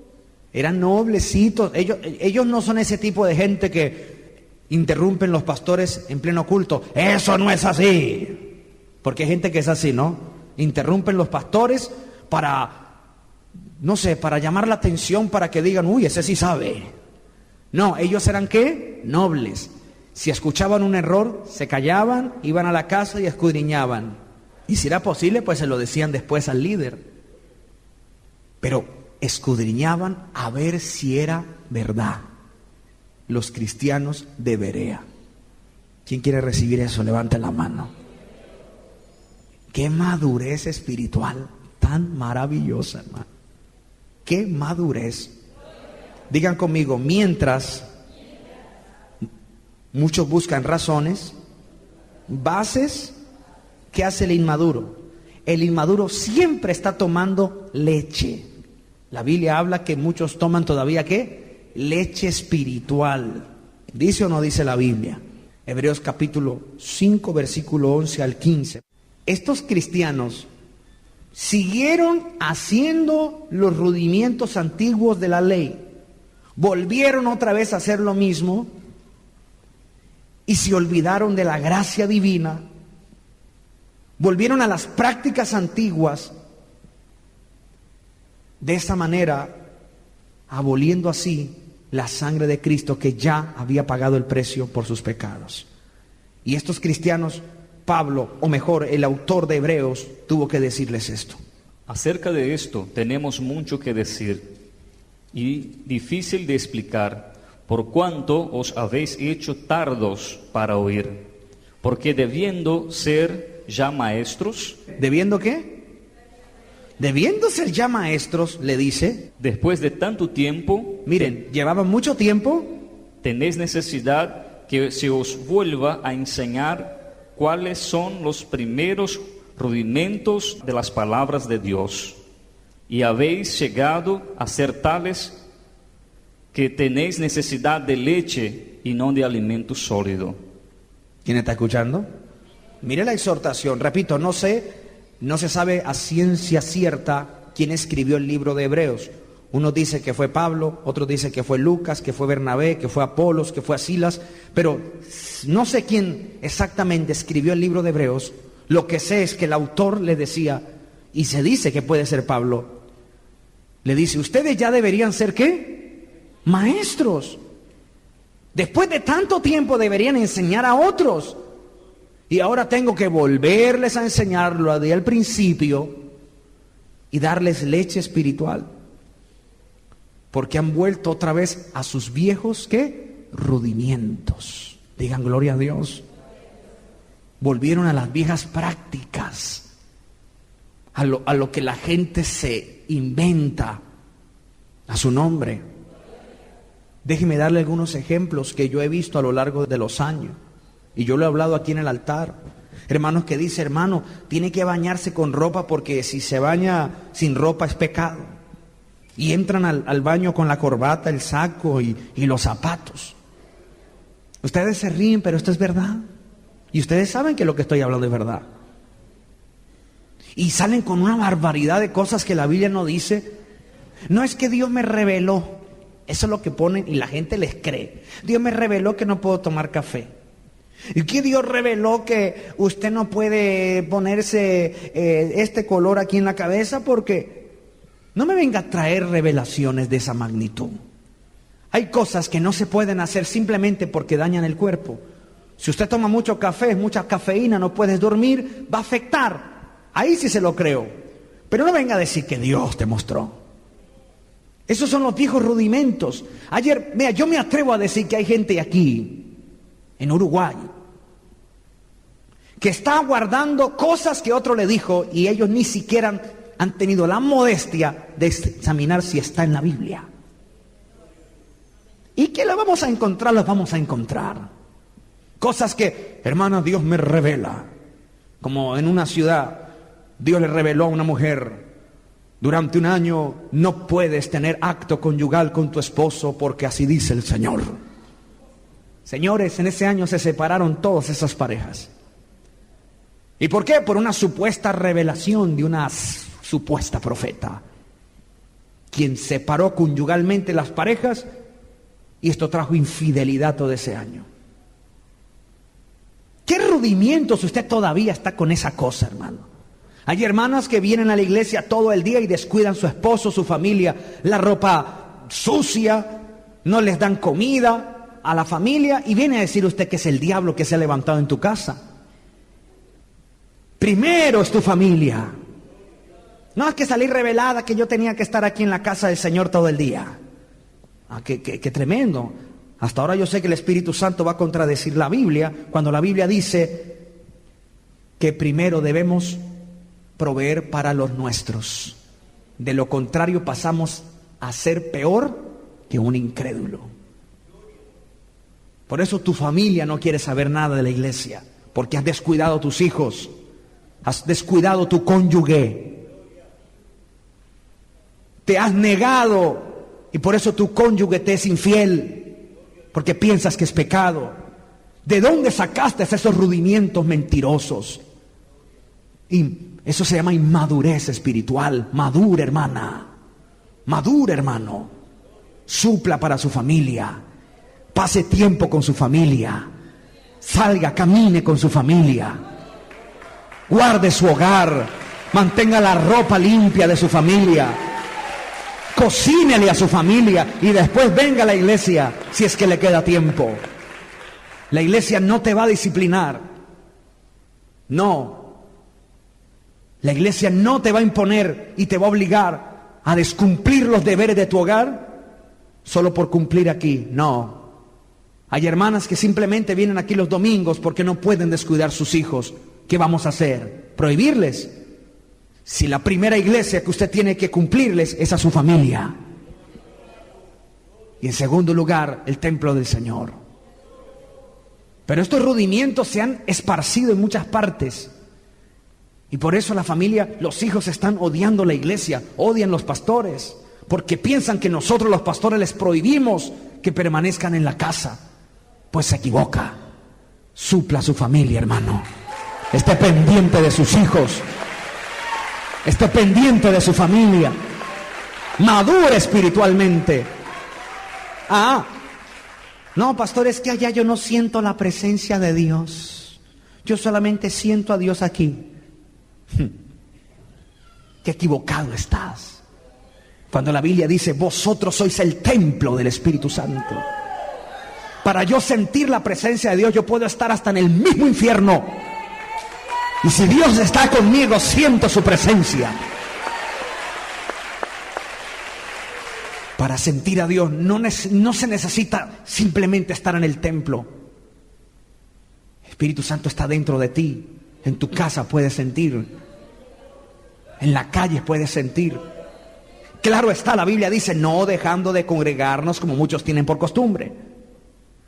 eran noblecitos. Ellos no son ese tipo de gente que interrumpen los pastores en pleno culto. Eso no es así. Porque hay gente que es así, ¿no? Interrumpen los pastores para, no sé, para llamar la atención, para que digan, uy, ese sí sabe. No, ellos eran ¿qué? Nobles. Si escuchaban un error, se callaban, iban a la casa y escudriñaban. Y si era posible, pues se lo decían después al líder. Pero escudriñaban a ver si era verdad. Los cristianos de Berea. ¿Quién quiere recibir eso? Levante la mano. Qué madurez espiritual tan maravillosa, hermano. Qué madurez. Digan conmigo, mientras muchos buscan razones, bases, ¿qué hace el inmaduro? el inmaduro siempre está tomando leche. La Biblia habla que muchos toman todavía ¿qué? Leche espiritual. ¿Dice o no dice la Biblia? Hebreos capítulo 5, versículo 11 al 15. Estos cristianos siguieron haciendo los rudimientos antiguos de la ley, volvieron otra vez a hacer lo mismo y se olvidaron de la gracia divina, volvieron a las prácticas antiguas, de esa manera aboliendo así la sangre de Cristo que ya había pagado el precio por sus pecados. Y estos cristianos, Pablo, o mejor, el autor de Hebreos, tuvo que decirles esto. Acerca de esto tenemos mucho que decir y difícil de explicar, por cuanto os habéis hecho tardos para oír, porque debiendo ser ya maestros. ¿Debiendo qué? Debiendo ser ya maestros, le dice. Después de tanto tiempo, miren, llevaban mucho tiempo. Tenéis necesidad que se os vuelva a enseñar cuáles son los primeros rudimentos de las palabras de Dios, y habéis llegado a ser tales que tenéis necesidad de leche y no de alimento sólido. ¿Quién está escuchando? Mire la exhortación, repito, no se sabe a ciencia cierta quién escribió el libro de Hebreos. Uno dice que fue Pablo, otro dice que fue Lucas, que fue Bernabé, que fue Apolos, que fue Silas, pero no sé quién exactamente escribió el libro de Hebreos. Lo que sé es que el autor le decía, y se dice que puede ser Pablo, le dice, ustedes ya deberían ser ¿qué? Maestros. Después de tanto tiempo deberían enseñar a otros. Y ahora tengo que volverles a enseñarlo desde el principio y darles leche espiritual. Porque han vuelto otra vez a sus viejos, ¿qué? Rudimientos. Digan gloria a Dios. Volvieron a las viejas prácticas, a lo que la gente se inventa a su nombre. Déjeme darle algunos ejemplos que yo he visto a lo largo de los años. Y yo lo he hablado aquí en el altar. Hermanos que dicen, hermano, tiene que bañarse con ropa porque si se baña sin ropa es pecado. Y entran al baño con la corbata, el saco y los zapatos. Ustedes se ríen, pero esto es verdad. Y ustedes saben que lo que estoy hablando es verdad. Y salen con una barbaridad de cosas que la Biblia no dice. No es que Dios me reveló. Eso es lo que ponen y la gente les cree. Dios me reveló que no puedo tomar café. ¿Y que Dios reveló que usted no puede ponerse este color aquí en la cabeza? Porque no me venga a traer revelaciones de esa magnitud. Hay cosas que no se pueden hacer simplemente porque dañan el cuerpo. Si usted toma mucho café, mucha cafeína, no puedes dormir, va a afectar. Ahí sí se lo creo. Pero no venga a decir que Dios te mostró. Esos son los viejos rudimentos. Ayer, mira, yo me atrevo a decir que hay gente aquí, en Uruguay, que está guardando cosas que otro le dijo y ellos ni siquiera han tenido la modestia de examinar si está en la Biblia. ¿Y qué la vamos a encontrar? Las vamos a encontrar. Cosas que, hermana, Dios me revela. Como en una ciudad, Dios le reveló a una mujer, durante un año no puedes tener acto conyugal con tu esposo porque así dice el Señor. Señores, en ese año se separaron todas esas parejas. ¿Y por qué? Por una supuesta revelación de una supuesta profeta, quien separó conyugalmente las parejas, y esto trajo infidelidad todo ese año. ¿Qué rudimientos usted todavía está con esa cosa, hermano? Hay hermanas que vienen a la iglesia todo el día y descuidan su esposo, su familia, la ropa sucia, no les dan comida a la familia y viene a decir usted que es el diablo que se ha levantado en tu casa. Primero es tu familia. No es que salí revelada que yo tenía que estar aquí en la casa del Señor todo el día. Qué tremendo. Hasta ahora yo sé que el Espíritu Santo va a contradecir la Biblia cuando la Biblia dice que primero debemos proveer para los nuestros. De lo contrario pasamos a ser peor que un incrédulo. Por eso tu familia no quiere saber nada de la iglesia, porque has descuidado a tus hijos. Has descuidado tu cónyuge. Te has negado y por eso tu cónyuge te es infiel, porque piensas que es pecado. ¿De dónde sacaste esos rudimientos mentirosos? Y eso se llama inmadurez espiritual. Madura, hermana. Madura, hermano. Supla para su familia. Pase tiempo con su familia. Salga, camine con su familia. Guarde su hogar. Mantenga la ropa limpia de su familia. Cocínele a su familia y después venga a la iglesia si es que le queda tiempo. La iglesia no te va a disciplinar. No. La iglesia no te va a imponer y te va a obligar a descumplir los deberes de tu hogar solo por cumplir aquí. No. Hay hermanas que simplemente vienen aquí los domingos porque no pueden descuidar sus hijos. ¿Qué vamos a hacer? ¿Prohibirles? Si la primera iglesia que usted tiene que cumplirles es a su familia. Y en segundo lugar, el templo del Señor. Pero estos rudimientos se han esparcido en muchas partes. Y por eso la familia, los hijos están odiando la iglesia, odian los pastores, porque piensan que nosotros los pastores les prohibimos que permanezcan en la casa. Pues se equivoca. Supla a su familia, hermano. Esté pendiente de sus hijos. Esté pendiente de su familia. Madure espiritualmente. No, pastor, es que allá yo no siento la presencia de Dios. Yo solamente siento a Dios aquí. Qué equivocado estás. Cuando la Biblia dice, vosotros sois el templo del Espíritu Santo. Para yo sentir la presencia de Dios, yo puedo estar hasta en el mismo infierno. Y si Dios está conmigo, siento su presencia. Para sentir a Dios no se necesita simplemente estar en el templo. El Espíritu Santo está dentro de ti. En tu casa puedes sentir. En la calle puedes sentir. Claro está, la Biblia dice, no dejando de congregarnos como muchos tienen por costumbre.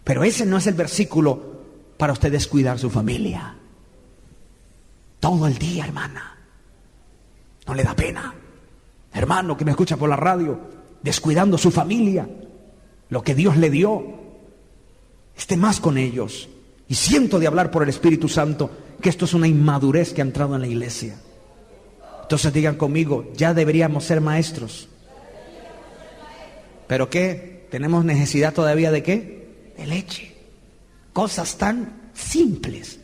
Pero ese no es el versículo para usted descuidar su familia. Todo el día, hermana. ¿No le da pena? Hermano que me escucha por la radio, descuidando su familia, lo que Dios le dio. Esté más con ellos. Y siento de hablar por el Espíritu Santo que esto es una inmadurez que ha entrado en la iglesia. Entonces digan conmigo, ya deberíamos ser maestros. ¿Pero qué? ¿Tenemos necesidad todavía de qué? De leche. Cosas tan simples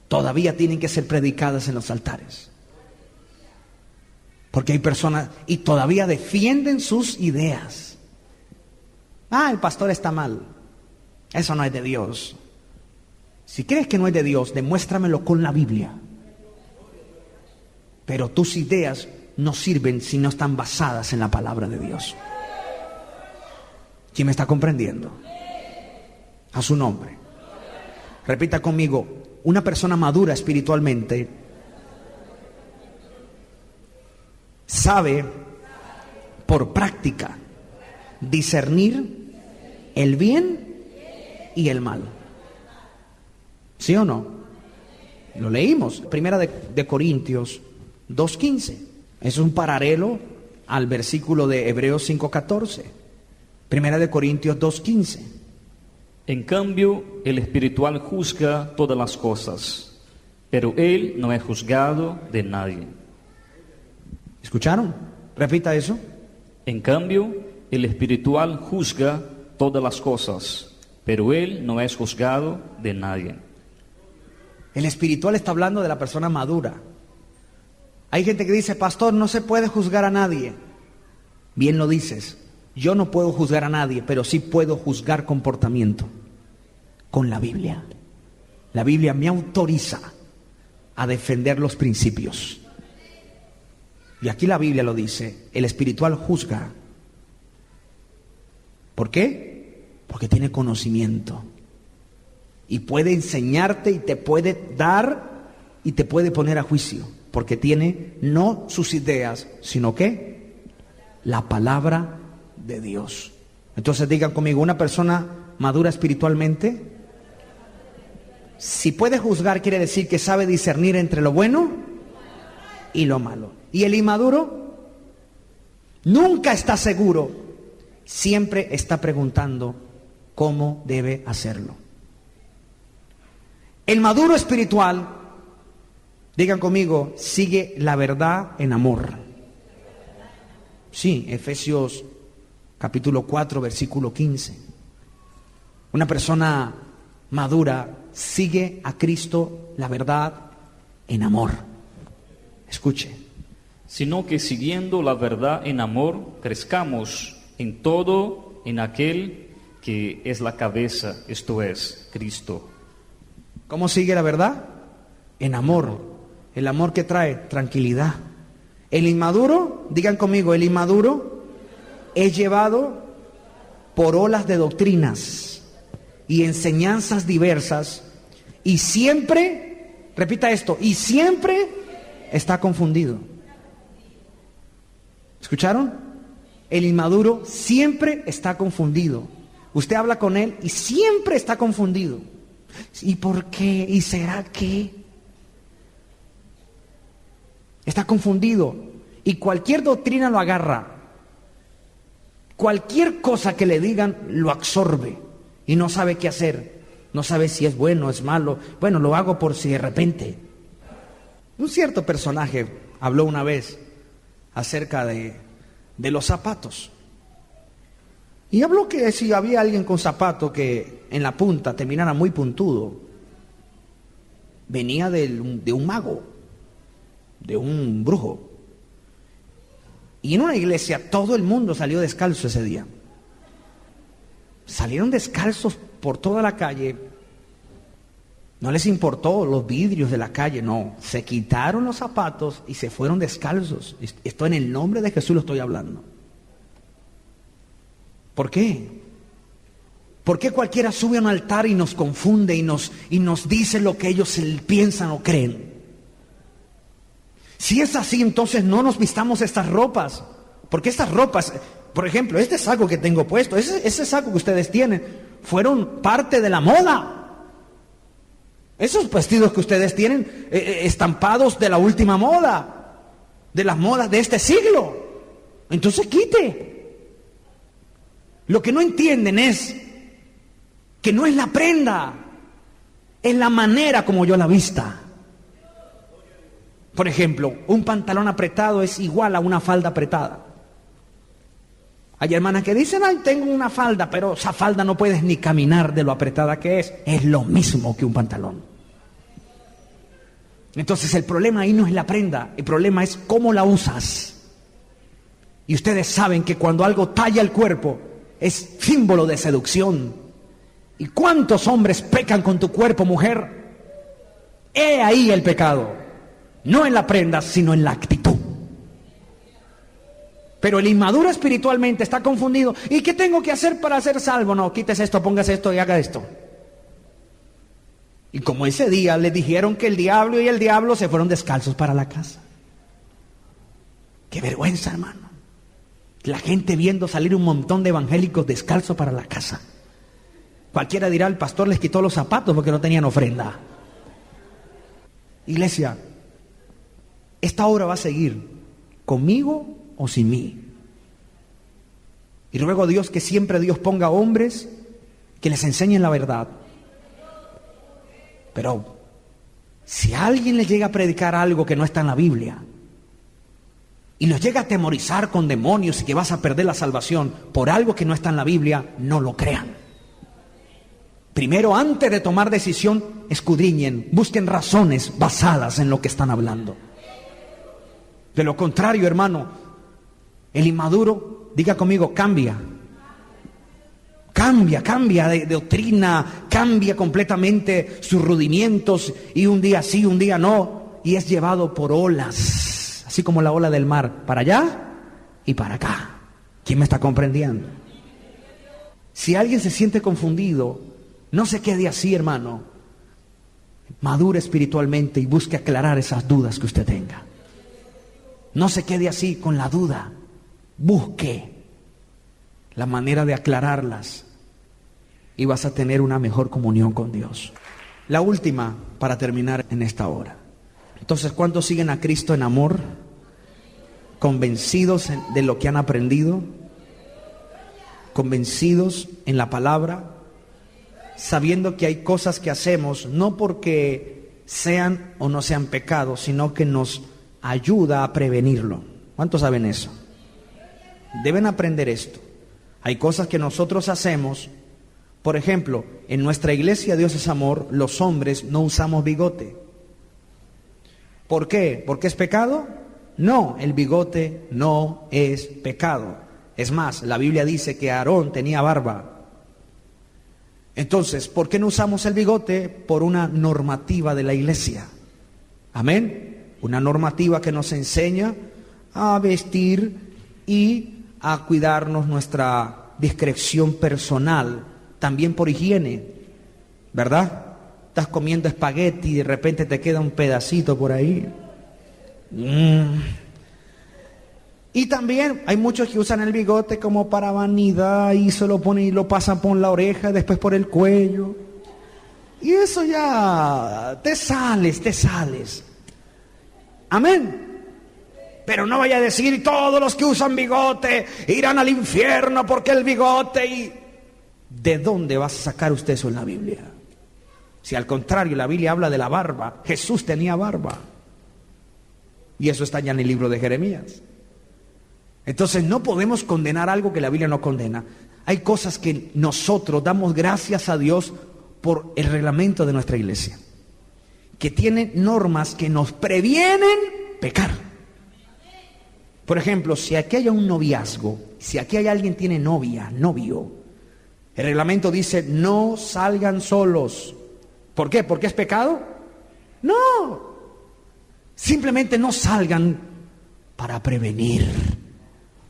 todavía tienen que ser predicadas en los altares. Porque hay personas y todavía defienden sus ideas. El pastor está mal. Eso no es de Dios. Si crees que no es de Dios, demuéstramelo con la Biblia. Pero tus ideas no sirven si no están basadas en la palabra de Dios. ¿Quién me está comprendiendo? A su nombre. Repita conmigo, una persona madura espiritualmente sabe por práctica discernir el bien y el mal. ¿Sí o no? Lo leímos. Primera de Corintios 2:15. Es un paralelo al versículo de Hebreos 5:14. Primera de Corintios 2:15. En cambio, el espiritual juzga todas las cosas, pero él no es juzgado de nadie. ¿Escucharon? Repita eso. En cambio, el espiritual juzga todas las cosas, pero él no es juzgado de nadie. El espiritual está hablando de la persona madura. Hay gente que dice, pastor, no se puede juzgar a nadie. Bien lo dices. Yo no puedo juzgar a nadie, pero sí puedo juzgar comportamiento con la Biblia. La Biblia me autoriza a defender los principios. Y aquí la Biblia lo dice, el espiritual juzga. ¿Por qué? Porque tiene conocimiento. Y puede enseñarte y te puede dar y te puede poner a juicio. Porque tiene no sus ideas, sino que la palabra de Dios. Entonces digan conmigo, una persona madura espiritualmente, si puede juzgar, quiere decir que sabe discernir entre lo bueno y lo malo. Y el inmaduro nunca está seguro, siempre está preguntando cómo debe hacerlo. El maduro espiritual, digan conmigo, sigue la verdad en amor. Sí, Efesios capítulo 4, versículo 15. Una persona madura sigue a Cristo la verdad en amor. Escuche. Sino que siguiendo la verdad en amor, crezcamos en todo en aquel que es la cabeza, esto es, Cristo. ¿Cómo sigue la verdad? En amor. El amor que trae tranquilidad. El inmaduro, digan conmigo, el inmaduro es llevado por olas de doctrinas y enseñanzas diversas y siempre, repita esto, y siempre está confundido. ¿Escucharon? El inmaduro siempre está confundido. Usted habla con él y siempre está confundido. ¿Y por qué? ¿Y será qué? Está confundido y cualquier doctrina lo agarra. Cualquier cosa que le digan lo absorbe y no sabe qué hacer. No sabe si es bueno o es malo. Bueno, lo hago por si de repente. Un cierto personaje habló una vez acerca de los zapatos. Y habló que si había alguien con zapato que en la punta terminara muy puntudo, venía de un mago, de un brujo. Y en una iglesia todo el mundo salió descalzo ese día. Salieron descalzos por toda la calle. No les importó los vidrios de la calle, no. Se quitaron los zapatos y se fueron descalzos. Esto en el nombre de Jesús lo estoy hablando. ¿Por qué? ¿Por qué cualquiera sube a un altar y nos confunde y nos dice lo que ellos piensan o creen? Si es así, entonces no nos vistamos estas ropas. Porque estas ropas, por ejemplo, este saco que tengo puesto, ese saco que ustedes tienen, fueron parte de la moda. Esos vestidos que ustedes tienen, estampados de la última moda, de las modas de este siglo. Entonces quite. Lo que no entienden es que no es la prenda, es la manera como yo la vista. Por ejemplo, un pantalón apretado es igual a una falda apretada. Hay hermanas que dicen, ay, tengo una falda, pero esa falda no puedes ni caminar de lo apretada que es. Es lo mismo que un pantalón. Entonces el problema ahí no es la prenda, el problema es cómo la usas. Y ustedes saben que cuando algo talla el cuerpo, es símbolo de seducción. ¿Y cuántos hombres pecan con tu cuerpo, mujer? He ahí el pecado. No en la prenda, sino en la actitud. Pero el inmaduro espiritualmente está confundido. ¿Y qué tengo que hacer para ser salvo? No, quites esto, póngase esto y haga esto. Y como ese día le dijeron que el diablo y el diablo se fueron descalzos para la casa. Qué vergüenza, hermano. La gente viendo salir un montón de evangélicos descalzos para la casa. Cualquiera dirá, el pastor les quitó los zapatos porque no tenían ofrenda. Iglesia, esta obra va a seguir conmigo o sin mí. Y ruego a Dios que siempre Dios ponga hombres que les enseñen la verdad. Pero si alguien les llega a predicar algo que no está en la Biblia y los llega a atemorizar con demonios y que vas a perder la salvación por algo que no está en la Biblia, no lo crean. Primero, antes de tomar decisión, escudriñen, busquen razones basadas en lo que están hablando. De lo contrario, hermano, el inmaduro, diga conmigo, cambia de doctrina, cambia completamente sus rudimientos y un día sí, un día no, y es llevado por olas, así como la ola del mar, para allá y para acá. ¿Quién me está comprendiendo? Si alguien se siente confundido, no se quede así, hermano. Madure espiritualmente y busque aclarar esas dudas que usted tenga. No se quede así con la duda. Busque la manera de aclararlas y vas a tener una mejor comunión con Dios. La última para terminar en esta hora. Entonces, ¿cuántos siguen a Cristo en amor? Convencidos de lo que han aprendido, convencidos en la palabra, sabiendo que hay cosas que hacemos no porque sean o no sean pecados, sino que nos ayuda a prevenirlo. ¿Cuántos saben eso? Deben aprender esto. Hay cosas que nosotros hacemos. Por ejemplo, en nuestra iglesia Dios es amor, los hombres no usamos bigote. ¿Por qué? ¿Porque es pecado? No, el bigote no es pecado. Es más, la Biblia dice que Aarón tenía barba. Entonces, ¿por qué no usamos el bigote? Por una normativa de la iglesia. Amén. Una normativa que nos enseña a vestir y a cuidarnos nuestra discreción personal, también por higiene, ¿verdad? Estás comiendo espagueti y de repente te queda un pedacito por ahí. Y también hay muchos que usan el bigote como para vanidad y se lo ponen y lo pasan por la oreja, después por el cuello. Y eso ya te sales. Amén. Pero no vaya a decir todos los que usan bigote irán al infierno porque el bigote y... ¿De dónde vas a sacar usted eso en la Biblia? Si al contrario la Biblia habla de la barba, Jesús tenía barba. Y eso está ya en el libro de Jeremías. Entonces no podemos condenar algo que la Biblia no condena. Hay cosas que nosotros damos gracias a Dios por el reglamento de nuestra iglesia, que tiene normas que nos previenen pecar. Por ejemplo, si aquí hay un noviazgo, si aquí hay alguien que tiene novio, el reglamento dice no salgan solos. ¿Por qué? ¿Porque es pecado? No. Simplemente no salgan para prevenir.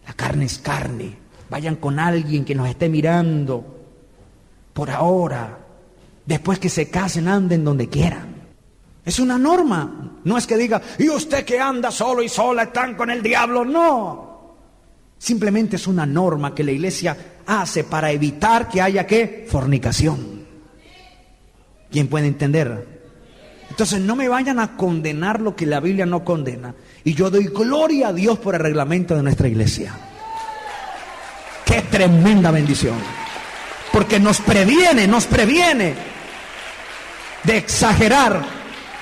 La carne es carne. Vayan con alguien que nos esté mirando por ahora. Después que se casen, anden donde quieran. Es una norma. No es que diga, y usted que anda solo y sola están con el diablo. No. Simplemente es una norma que la iglesia hace para evitar que haya ¿qué? Fornicación. ¿Quién puede entender? Entonces no me vayan a condenar lo que la Biblia no condena. Y yo doy gloria a Dios por el reglamento de nuestra iglesia. ¡Qué tremenda bendición! Porque nos previene de exagerar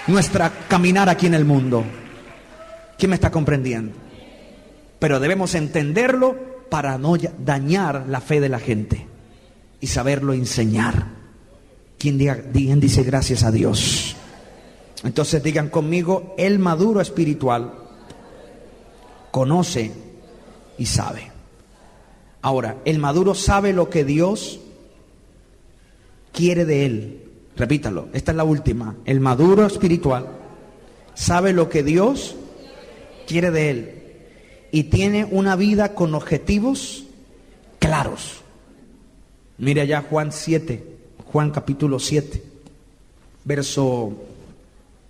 nuestra caminar aquí en el mundo. ¿Quién me está comprendiendo? Pero debemos entenderlo para no dañar la fe de la gente y saberlo enseñar. ¿Quién dice gracias a Dios? Entonces digan conmigo, el maduro espiritual conoce y sabe. Ahora, el maduro sabe lo que Dios quiere de él. Repítalo, esta es la última. El maduro espiritual sabe lo que Dios quiere de él y tiene una vida con objetivos claros. Mire allá Juan capítulo 7, verso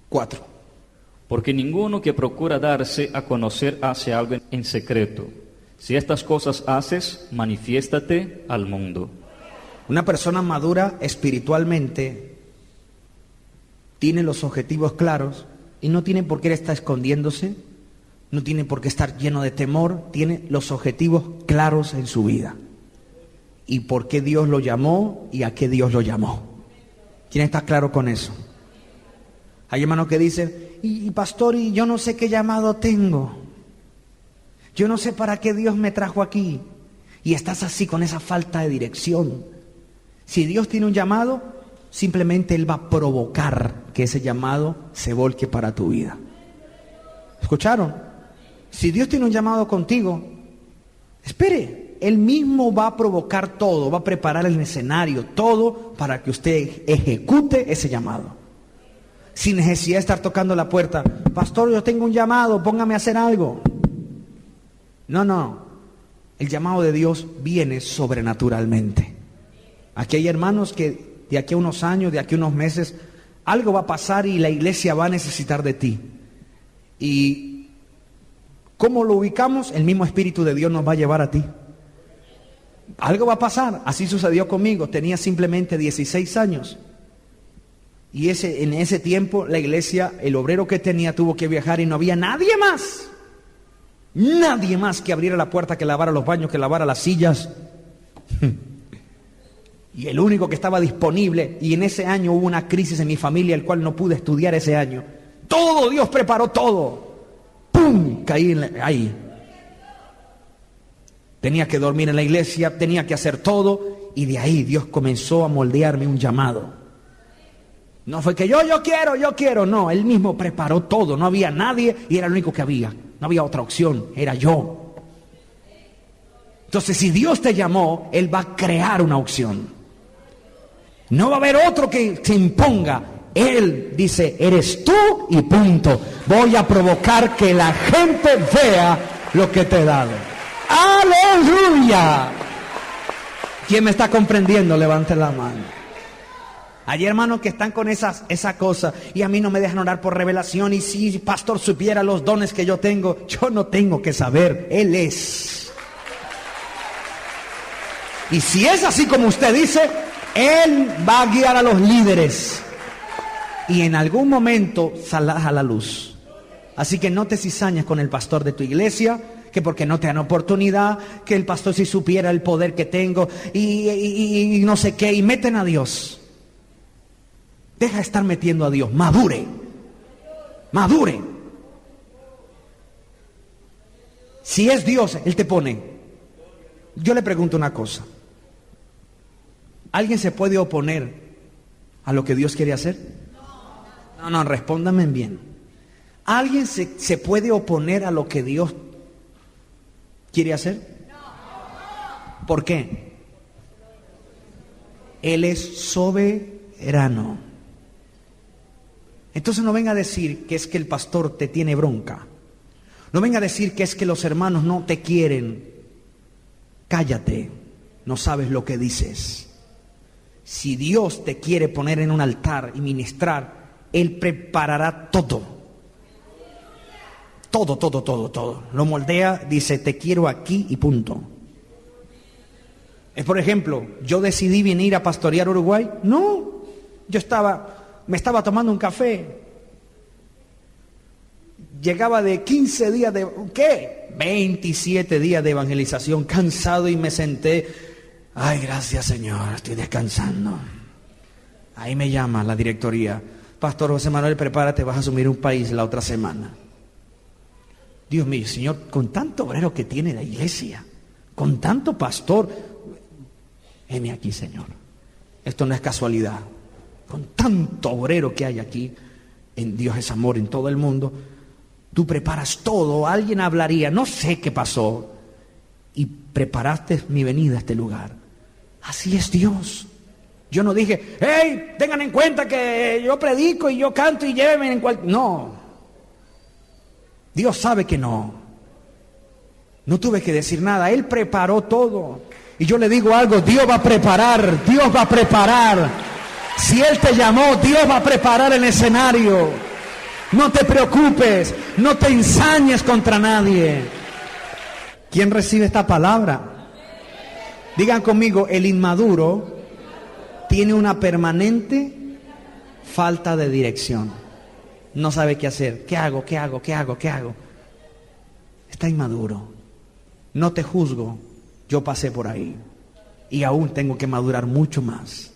4. Porque ninguno que procura darse a conocer hace algo en secreto. Si estas cosas haces, manifiéstate al mundo. Una persona madura espiritualmente tiene los objetivos claros y no tiene por qué estar escondiéndose, no tiene por qué estar lleno de temor, tiene los objetivos claros en su vida. Y por qué Dios lo llamó y a qué Dios lo llamó. ¿Quién está claro con eso? Hay hermanos que dicen, y pastor, y yo no sé qué llamado tengo. Yo no sé para qué Dios me trajo aquí. Y estás así con esa falta de dirección. Si Dios tiene un llamado, simplemente Él va a provocar que ese llamado se volque para tu vida. ¿Escucharon? Si Dios tiene un llamado contigo, espere. Él mismo va a provocar todo, va a preparar el escenario, todo para que usted ejecute ese llamado. Sin necesidad de estar tocando la puerta. Pastor, yo tengo un llamado, póngame a hacer algo. No. El llamado de Dios viene sobrenaturalmente. Aquí hay hermanos que de aquí a unos años, de aquí a unos meses, algo va a pasar y la iglesia va a necesitar de ti. Y ¿cómo lo ubicamos? El mismo Espíritu de Dios nos va a llevar a ti. Algo va a pasar. Así sucedió conmigo. Tenía simplemente 16 años. Y en ese tiempo la iglesia, el obrero que tenía tuvo que viajar y no había nadie más. Nadie más que abriera la puerta, que lavara los baños, que lavara las sillas. Y el único que estaba disponible, y en ese año hubo una crisis en mi familia, el cual no pude estudiar ese año. Todo, Dios preparó todo. ¡Pum! Caí ahí. Tenía que dormir en la iglesia, tenía que hacer todo, y de ahí Dios comenzó a moldearme un llamado. No fue que yo quiero, no, Él mismo preparó todo, no había nadie y era el único que había, no había otra opción, era yo. Entonces, si Dios te llamó, Él va a crear una opción. No va a haber otro que se imponga. Él dice, eres tú y punto. Voy a provocar que la gente vea lo que te he dado. ¡Aleluya! ¿Quién me está comprendiendo? Levante la mano. Hay hermanos que están con esa cosa y a mí no me dejan orar por revelación. Y si pastor supiera los dones que yo tengo, yo no tengo que saber. Él es. Y si es así como usted dice, Él va a guiar a los líderes. Y en algún momento saldrás a la luz. Así que no te cizañes con el pastor de tu iglesia, que porque no te dan oportunidad, que el pastor si supiera el poder que tengo y no sé qué, y meten a Dios. Deja de estar metiendo a Dios, madure. Si es Dios, Él te pone. Yo le pregunto una cosa. ¿Alguien se puede oponer a lo que Dios quiere hacer? No, respóndame bien. ¿Alguien se puede oponer a lo que Dios quiere hacer? ¿Por qué? Él es soberano. Entonces no venga a decir que es que el pastor te tiene bronca. No venga a decir que es que los hermanos no te quieren. Cállate, no sabes lo que dices. Si Dios te quiere poner en un altar y ministrar, Él preparará todo. Todo. Lo moldea, dice, te quiero aquí y punto. Es por ejemplo, yo decidí venir a pastorear Uruguay. No, me estaba tomando un café. Llegaba de 15 días de, ¿qué? 27 días de evangelización, cansado, y me senté. Ay, gracias Señor, estoy descansando. Ahí me llama la directoría. Pastor José Manuel, prepárate, vas a asumir un país la otra semana. Dios mío, Señor, con tanto obrero que tiene la iglesia, con tanto pastor, heme aquí, Señor. Esto no es casualidad. Con tanto obrero que hay aquí, en Dios es amor en todo el mundo, tú preparas todo. Alguien hablaría, no sé qué pasó, y preparaste mi venida a este lugar. Así es Dios. Yo no dije, hey, tengan en cuenta que yo predico y yo canto y llévenme en cualquier... No. Dios sabe que no. No tuve que decir nada. Él preparó todo. Y yo le digo algo, Dios va a preparar. Dios va a preparar. Si Él te llamó, Dios va a preparar el escenario. No te preocupes. No te ensañes contra nadie. ¿Quién recibe esta palabra? Digan conmigo, el inmaduro tiene una permanente falta de dirección. No sabe qué hacer. ¿Qué hago? Está inmaduro. No te juzgo. Yo pasé por ahí. Y aún tengo que madurar mucho más.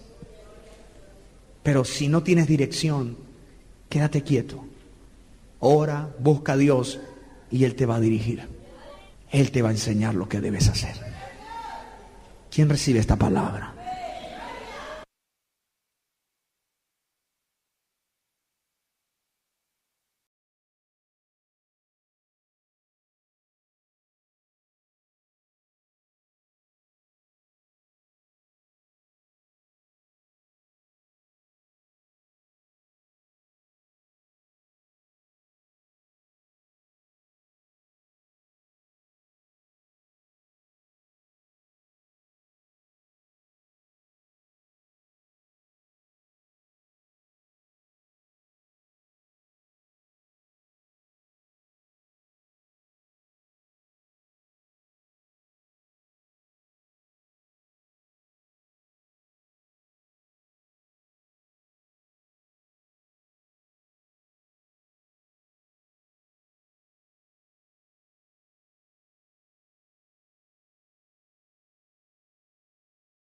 Pero si no tienes dirección, quédate quieto. Ora, busca a Dios y Él te va a dirigir. Él te va a enseñar lo que debes hacer. ¿Quién recibe esta palabra?